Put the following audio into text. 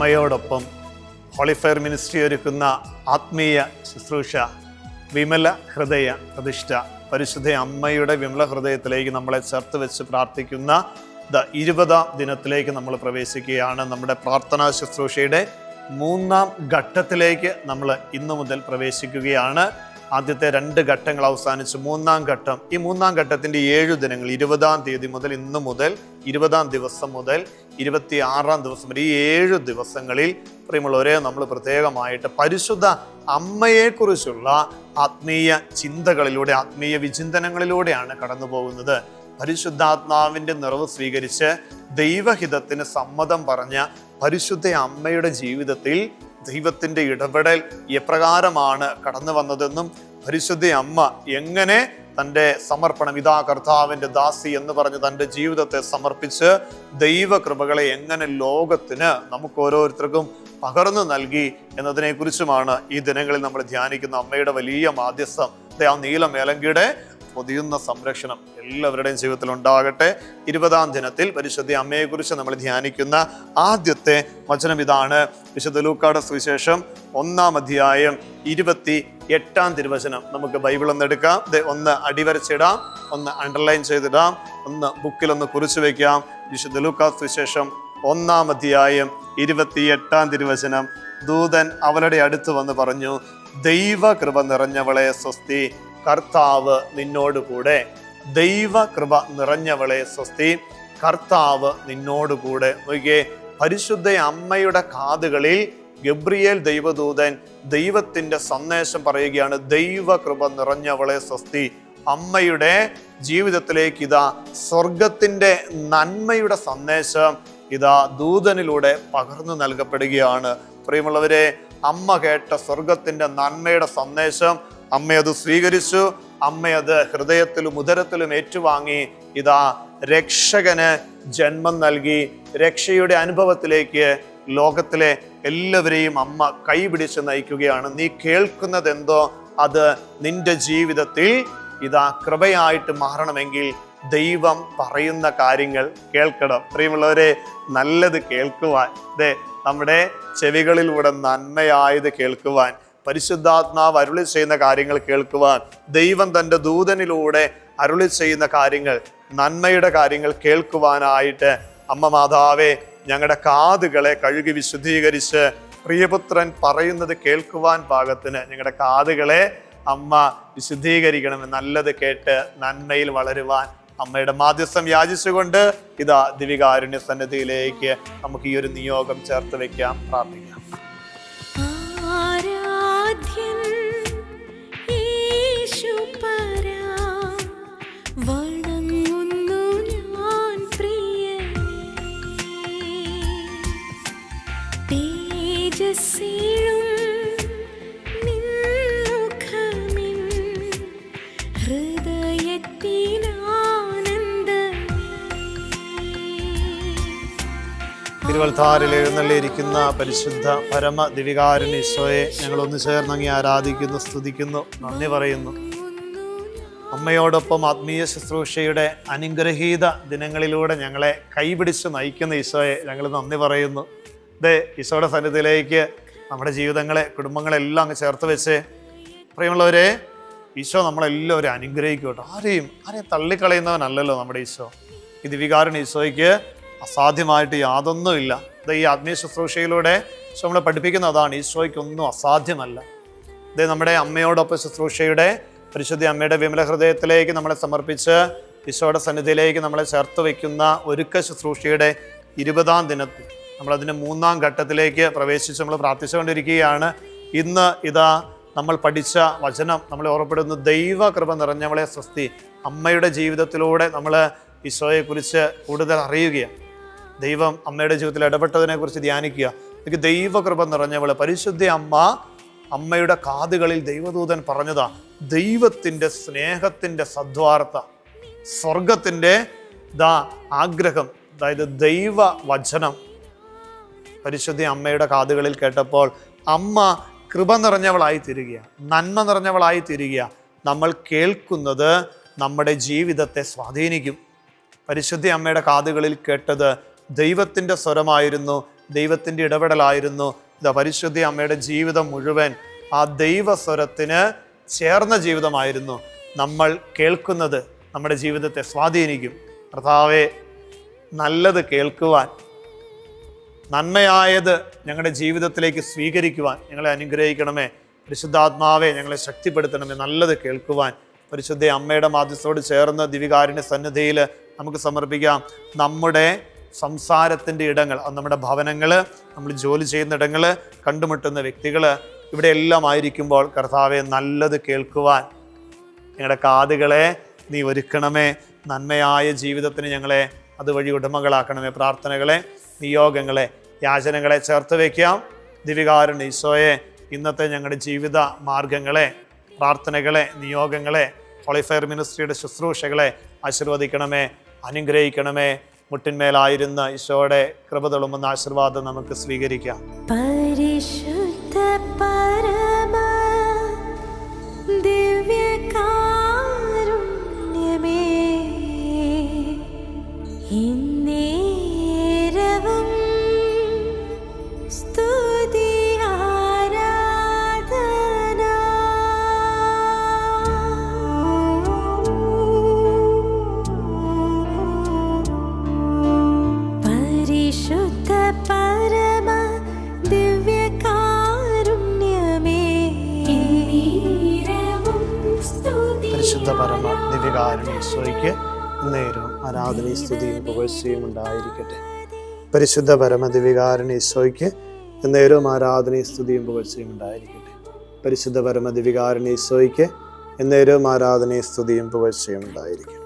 അമ്മയോടൊപ്പം ഹോളിഫയർ മിനിസ്ട്രി ഒരുക്കുന്ന ആത്മീയ ശുശ്രൂഷ വിമല ഹൃദയ പ്രതിഷ്ഠ. പരിശുദ്ധ അമ്മയുടെ വിമല ഹൃദയത്തിലേക്ക് നമ്മളെ ചേർത്ത് വെച്ച് പ്രാർത്ഥിക്കുന്ന 20ാം ദിനത്തിലേക്ക് നമ്മൾ പ്രവേശിക്കുകയാണ്. നമ്മുടെ പ്രാർത്ഥനാ ശുശ്രൂഷയുടെ 3ാം ഘട്ടത്തിലേക്ക് നമ്മൾ ഇന്നു മുതൽ പ്രവേശിക്കുകയാണ്. ആദ്യത്തെ 2 ഘട്ടങ്ങൾ അവസാനിച്ച് 3ാം ഘട്ടം. ഈ 3ാം ഘട്ടത്തിൻ്റെ 7 ദിനങ്ങൾ, 20ാം തീയതി മുതൽ ഇന്നു മുതൽ 20ാം ദിവസം മുതൽ 26ാം ദിവസം വരെ, ഈ 7 ദിവസങ്ങളിൽ പ്രിയമുള്ളവരെ നമ്മൾ പ്രത്യേകമായിട്ട് പരിശുദ്ധ അമ്മയെക്കുറിച്ചുള്ള ആത്മീയ ചിന്തകളിലൂടെ, ആത്മീയ വിചിന്തനങ്ങളിലൂടെയാണ് കടന്നു പോകുന്നത്. പരിശുദ്ധാത്മാവിൻ്റെ നിറവ് സ്വീകരിച്ച് ദൈവഹിതത്തിന് സമ്മതം പറഞ്ഞ പരിശുദ്ധ അമ്മയുടെ ജീവിതത്തിൽ ദൈവത്തിൻ്റെ ഇടപെടൽ എപ്രകാരമാണ് കടന്നു വന്നതെന്നും, പരിശുദ്ധ അമ്മ എങ്ങനെ തൻ്റെ സമർപ്പണം, ഇതാ കർത്താവിൻ്റെ ദാസി എന്ന് പറഞ്ഞ് തൻ്റെ ജീവിതത്തെ സമർപ്പിച്ച് ദൈവകൃപകളെ എങ്ങനെ ലോകത്തിന് നമുക്ക് ഓരോരുത്തർക്കും പകർന്നു നൽകി എന്നതിനെക്കുറിച്ചുമാണ് ഈ ദിനങ്ങളിൽ നമ്മൾ ധ്യാനിക്കുന്ന അമ്മയുടെ വലിയ മാധ്യസ്ഥം. ആ നീല മേലങ്കിയുടെ പൊതിയുന്ന സംരക്ഷണം എല്ലാവരുടെയും ജീവിതത്തിൽ ഉണ്ടാകട്ടെ. 20ാം ദിനത്തിൽ പരിശുദ്ധ അമ്മയെക്കുറിച്ച് നമ്മൾ ധ്യാനിക്കുന്ന ആദ്യത്തെ വചനം ഇതാണ്. വിശുദ്ധ ലൂക്കായുടെ സുവിശേഷം 1-ാം അധ്യായം 28-ാം തിരുവചനം. നമുക്ക് ബൈബിൾ ഒന്ന് എടുക്കാം. ഒന്ന് അടിവരച്ചിടാം, ഒന്ന് അണ്ടർലൈൻ ചെയ്തിടാം, ഒന്ന് ബുക്കിലൊന്ന് കുറിച്ചു വയ്ക്കാം. വിശുദ്ധ ലൂക്കാ സുവിശേഷം 1-ാം അധ്യായം 28-ാം തിരുവചനം. ദൂതൻ അവളുടെ അടുത്ത് വന്ന് പറഞ്ഞു, ദൈവകൃപ നിറഞ്ഞവളെ സ്വസ്തി, കർത്താവ് നിന്നോടുകൂടെ. ദൈവകൃപ നിറഞ്ഞവളെ സ്വസ്തി, കർത്താവ് നിന്നോടുകൂടെ. നോക്കിയേ, പരിശുദ്ധ അമ്മയുടെ കാതുകളിൽ ഗബ്രിയേൽ ദൈവദൂതൻ ദൈവത്തിൻ്റെ സന്ദേശം പറയുകയാണ്. ദൈവകൃപ നിറഞ്ഞവളെ സ്വസ്തി. അമ്മയുടെ ജീവിതത്തിലേക്ക് ഇതാ സ്വർഗത്തിൻ്റെ നന്മയുടെ സന്ദേശം ഇതാ ദൂതനിലൂടെ പകർന്നു നൽകപ്പെടുകയാണ്. പ്രിയമുള്ളവരെ, അമ്മ കേട്ട സ്വർഗത്തിൻ്റെ നന്മയുടെ സന്ദേശം അമ്മയത് സ്വീകരിച്ചു. അമ്മയത് ഹൃദയത്തിലും ഉദരത്തിലും ഏറ്റുവാങ്ങി ഇതാ രക്ഷകന് ജന്മം നൽകി. രക്ഷയുടെ അനുഭവത്തിലേക്ക് ലോകത്തിലെ എല്ലാവരെയും അമ്മ കൈപിടിച്ച് നയിക്കുകയാണ്. നീ കേൾക്കുന്നതെന്തോ അത് നിന്റെ ജീവിതത്തിൽ ഇതാ കൃപയായിട്ട് മാറണമെങ്കിൽ ദൈവം പറയുന്ന കാര്യങ്ങൾ കേൾക്കണം. പ്രിയമുള്ളവരെ, നല്ലത് കേൾക്കുവാൻ, നമ്മുടെ ചെവികളിലൂടെ നന്മയായത് കേൾക്കുവാൻ, പരിശുദ്ധാത്മാവ് അരുളി ചെയ്യുന്ന കാര്യങ്ങൾ കേൾക്കുവാൻ, ദൈവം തൻ്റെ ദൂതനിലൂടെ അരുളി ചെയ്യുന്ന കാര്യങ്ങൾ, നന്മയുടെ കാര്യങ്ങൾ കേൾക്കുവാനായിട്ട് അമ്മ മാതാവേ, ഞങ്ങളുടെ കാതുകളെ കഴുകി വിശുദ്ധീകരിച്ച് പ്രിയപുത്രൻ പറയുന്നത് കേൾക്കുവാൻ പാകത്തിന് ഞങ്ങളുടെ കാതുകളെ അമ്മ വിശുദ്ധീകരിക്കണം. നല്ലത് കേട്ട് നന്മയിൽ വളരുവാൻ അമ്മയുടെ മാധ്യസ്ഥം യാചിച്ചുകൊണ്ട് ഇതാ ദിവികാരുണ്യ സന്നിധിയിലേക്ക് നമുക്ക് ഈ ഒരു നിയോഗം ചേർത്ത് വെക്കാം, പ്രാർത്ഥിക്കാം. തിരുവൽത്താരിൽ എഴുന്നള്ളിയിരിക്കുന്ന പരിശുദ്ധ പരമ ദിവികാരുണ്യ ഈശോയെ ഞങ്ങളൊന്ന് ചേർന്ന് അങ്ങേ ആരാധിക്കുന്നു, സ്തുതിക്കുന്നു, നന്ദി പറയുന്നു. അമ്മയോടൊപ്പം ആത്മീയ ശുശ്രൂഷയുടെ അനുഗ്രഹീത ദിനങ്ങളിലൂടെ ഞങ്ങളെ കൈപിടിച്ച് നയിക്കുന്ന ഈശോയെ ഞങ്ങൾ നന്ദി പറയുന്നു. ഈശോയുടെ സന്നിധിയിലേക്ക് നമ്മുടെ ജീവിതങ്ങളെ, കുടുംബങ്ങളെല്ലാം അങ്ങ് ചേർത്ത് വെച്ച് പ്രിയമുള്ളവരെ, ഈശോ നമ്മളെല്ലാവരും അനുഗ്രഹിക്കട്ടെ. ആരെയും തള്ളിക്കളയുന്നവനല്ലല്ലോ നമ്മുടെ ഈശോ. ഈ ദിവികാരുണ്യ ഈശോയ്ക്ക് അസാധ്യമായിട്ട് യാതൊന്നുമില്ല. ഈ ആത്മീയ ശുശ്രൂഷയിലൂടെ ഈശോ നമ്മളെ പഠിപ്പിക്കുന്ന അതാണ്, ഈശോയ്ക്കൊന്നും അസാധ്യമല്ല. നമ്മുടെ അമ്മയോടൊപ്പം ശുശ്രൂഷയുടെ പരിശുദ്ധ അമ്മയുടെ വിമല ഹൃദയത്തിലേക്ക് നമ്മളെ സമർപ്പിച്ച് ഈശോയുടെ സന്നിധിയിലേക്ക് നമ്മളെ ചേർത്ത് വയ്ക്കുന്ന ഒരുക്ക ശുശ്രൂഷയുടെ 20ാം ദിനത്തിൽ നമ്മളതിൻ്റെ 3ാം ഘട്ടത്തിലേക്ക് പ്രവേശിച്ച് നമ്മൾ പ്രാർത്ഥിച്ചുകൊണ്ടിരിക്കുകയാണ്. ഇന്ന് ഇതാ നമ്മൾ പഠിച്ച വചനം നമ്മളെ ഓർമ്മപ്പെടുന്നു, ദൈവകൃപ നിറഞ്ഞവളെ സ്വസ്തി. അമ്മയുടെ ജീവിതത്തിലൂടെ നമ്മൾ ഈശോയെക്കുറിച്ച് കൂടുതൽ അറിയുകയാണ്. ദൈവം അമ്മയുടെ ജീവിതത്തിൽ ഇടപെട്ടതിനെ കുറിച്ച് ധ്യാനിക്കുക. എനിക്ക് ദൈവകൃപ നിറഞ്ഞവളെ, പരിശുദ്ധ അമ്മയുടെ കാതുകളിൽ ദൈവദൂതൻ പറഞ്ഞതാ ദൈവത്തിൻ്റെ സ്നേഹത്തിൻ്റെ സദ്വാർത്ത, സ്വർഗത്തിൻ്റെ ആഗ്രഹം, അതായത് ദൈവ വചനം പരിശുദ്ധ അമ്മയുടെ കാതുകളിൽ കേട്ടപ്പോൾ അമ്മ കൃപ നിറഞ്ഞവളായി തീരുക, നന്മ നിറഞ്ഞവളായി തീരുക. നമ്മൾ കേൾക്കുന്നത് നമ്മുടെ ജീവിതത്തെ സ്വാധീനിക്കും. പരിശുദ്ധ അമ്മയുടെ കാതുകളിൽ കേട്ടത് ദൈവത്തിൻ്റെ സ്വരമായിരുന്നു. ദൈവത്തിൻ്റെ ഇടപെടലായിരുന്നു. ഇതാ പരിശുദ്ധ അമ്മയുടെ ജീവിതം മുഴുവൻ ആ ദൈവസ്വരത്തിന് ചേർന്ന ജീവിതമായിരുന്നു. നമ്മൾ കേൾക്കുന്നത് നമ്മുടെ ജീവിതത്തെ സ്വാധീനിക്കും. കർത്താവേ, നല്ലത് കേൾക്കുവാൻ, നന്മയായത് ഞങ്ങളുടെ ജീവിതത്തിലേക്ക് സ്വീകരിക്കുവാൻ ഞങ്ങളെ അനുഗ്രഹിക്കണമേ. പരിശുദ്ധാത്മാവെ, ഞങ്ങളെ ശക്തിപ്പെടുത്തണമേ. നല്ലത് കേൾക്കുവാൻ പരിശുദ്ധ അമ്മയുടെ മാധ്യസ്ഥയോട് ചേർന്ന് ദിവ്യകാരുണ്യ സന്നിധിയിൽ നമുക്ക് സമർപ്പിക്കാം. നമ്മുടെ സംസാരത്തിൻ്റെ ഇടങ്ങൾ, നമ്മുടെ ഭവനങ്ങൾ, നമ്മൾ ജോലി ചെയ്യുന്ന ഇടങ്ങൾ, കണ്ടുമുട്ടുന്ന വ്യക്തികൾ, ഇവിടെ എല്ലാം ആയിരിക്കുമ്പോൾ കർത്താവെ, നല്ലത് കേൾക്കുവാൻ ഞങ്ങളുടെ കാതുകളെ നീ ഒരുക്കണമേ. നന്മയായ ജീവിതത്തിന് ഞങ്ങളെ അതുവഴി ഉടമകളാക്കണമേ. പ്രാർത്ഥനകളെ, നിയോഗങ്ങളെ, യാചനകളെ ചേർത്ത് വയ്ക്കാം. ദിവ്യകാരുണ്യ ഈശോയെ, ഇന്നത്തെ ഞങ്ങളുടെ ജീവിത മാർഗങ്ങളെ, പ്രാർത്ഥനകളെ, നിയോഗങ്ങളെ, ഹോളി ഫയർ മിനിസ്ട്രിയുടെ ശുശ്രൂഷകളെ ആശീർവദിക്കണമേ, അനുഗ്രഹിക്കണമേ. മുട്ടിന്മേലായിരുന്ന ഈശോയുടെ കൃപ തുളുമ്പുന്ന ആശീർവാദം നമുക്ക് സ്വീകരിക്കാം. പരിശുദ്ധ പരമ ദിവ്യകാരുണ്യമേ, ഇന്നേരവും സ്തുതി ആരാധന. പരിശുദ്ധ പരമ ദിവ്യകാരുണ്യമേ, പരിശുദ്ധ പരമ ദിവ്യകാരുണ്യ ഈശോയ്ക്ക് നേരവും ആരാധനയും സ്തുതിയും പുകഴ്ചയും ഉണ്ടായിരിക്കട്ടെ. പരിശുദ്ധ പരമ ദിവ്യകാരുണ്യ ഈശോയ്ക്ക് നേരവും ആരാധനയും സ്തുതിയും പുകഴ്ചയും ഉണ്ടായിരിക്കട്ടെ. പരിശുദ്ധ പരമ ദിവ്യകാരുണ്യ ഈശോയ്ക്ക് നേരവും ആരാധനയും സ്തുതിയും പുകഴ്ചയും ഉണ്ടായിരിക്കട്ടെ.